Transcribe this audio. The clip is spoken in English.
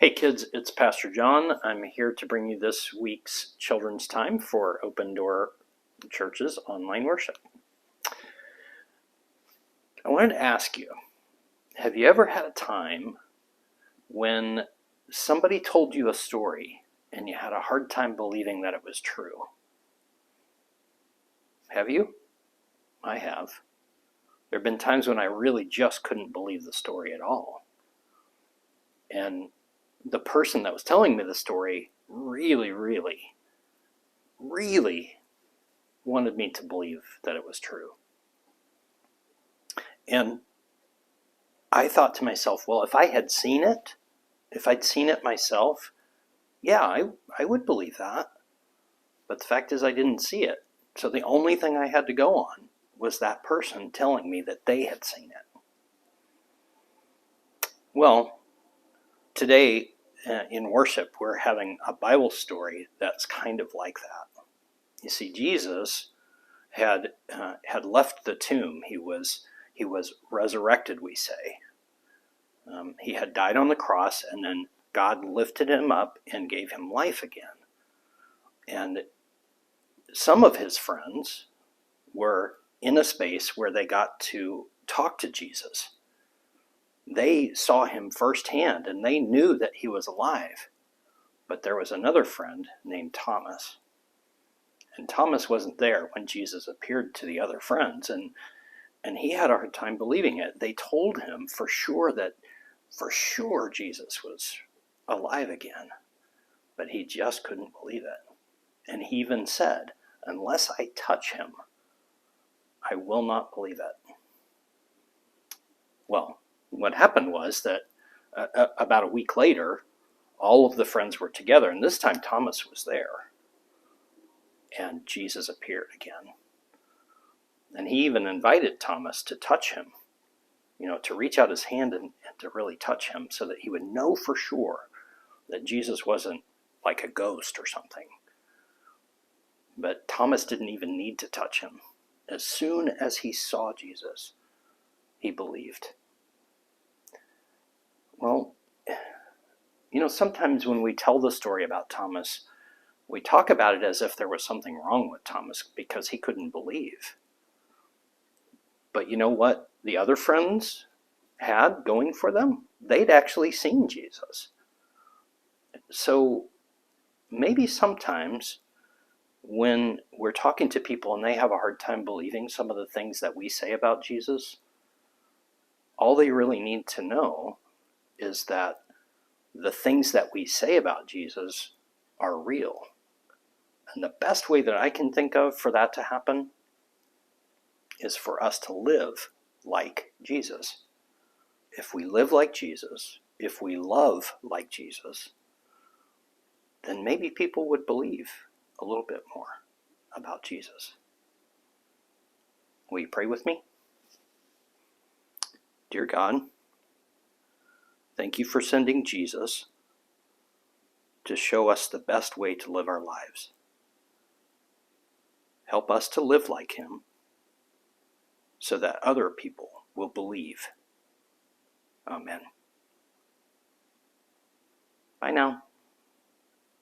Hey kids, it's Pastor John. I'm here to bring you this week's Children's Time for Open Door Church's online worship. I wanted to ask you, have you ever had a time when somebody told you a story and you had a hard time believing that it was true? Have you? I have. There have been times when I really just couldn't believe the story at all. And the person that was telling me the story really wanted me to believe that it was true. And I thought to myself, well, if I had seen it, if I'd seen it myself, yeah, I would believe that. But the fact is I didn't see it. So the only thing I had to go on was that person telling me that they had seen it. Well, today in worship, we're having a Bible story that's kind of like that. You see, Jesus had left the tomb. He was resurrected, we say. He had died on the cross, and then God lifted him up and gave him life again. And some of his friends were in a space where they got to talk to Jesus. They saw him firsthand, and they knew that he was alive. But there was another friend named Thomas. And Thomas wasn't there when Jesus appeared to the other friends, and he had a hard time believing it. They told him for sure Jesus was alive again, but he just couldn't believe it. And he even said, unless I touch him, I will not believe it. Well, what happened was that about a week later, all of the friends were together, and this time Thomas was there. And Jesus appeared again. And he even invited Thomas to touch him, to reach out his hand and to really touch him so that he would know for sure that Jesus wasn't like a ghost or something. But Thomas didn't even need to touch him. As soon as he saw Jesus, he believed. Well, sometimes when we tell the story about Thomas, we talk about it as if there was something wrong with Thomas because he couldn't believe. But you know what the other friends had going for them? They'd actually seen Jesus. So maybe sometimes when we're talking to people and they have a hard time believing some of the things that we say about Jesus, all they really need to know is that the things that we say about Jesus are real. And the best way that I can think of for that to happen is for us to live like Jesus. If we live like Jesus, if we love like Jesus, then maybe people would believe a little bit more about Jesus. Will you pray with me? Dear God, thank you for sending Jesus to show us the best way to live our lives. Help us to live like him so that other people will believe. Amen. Bye now.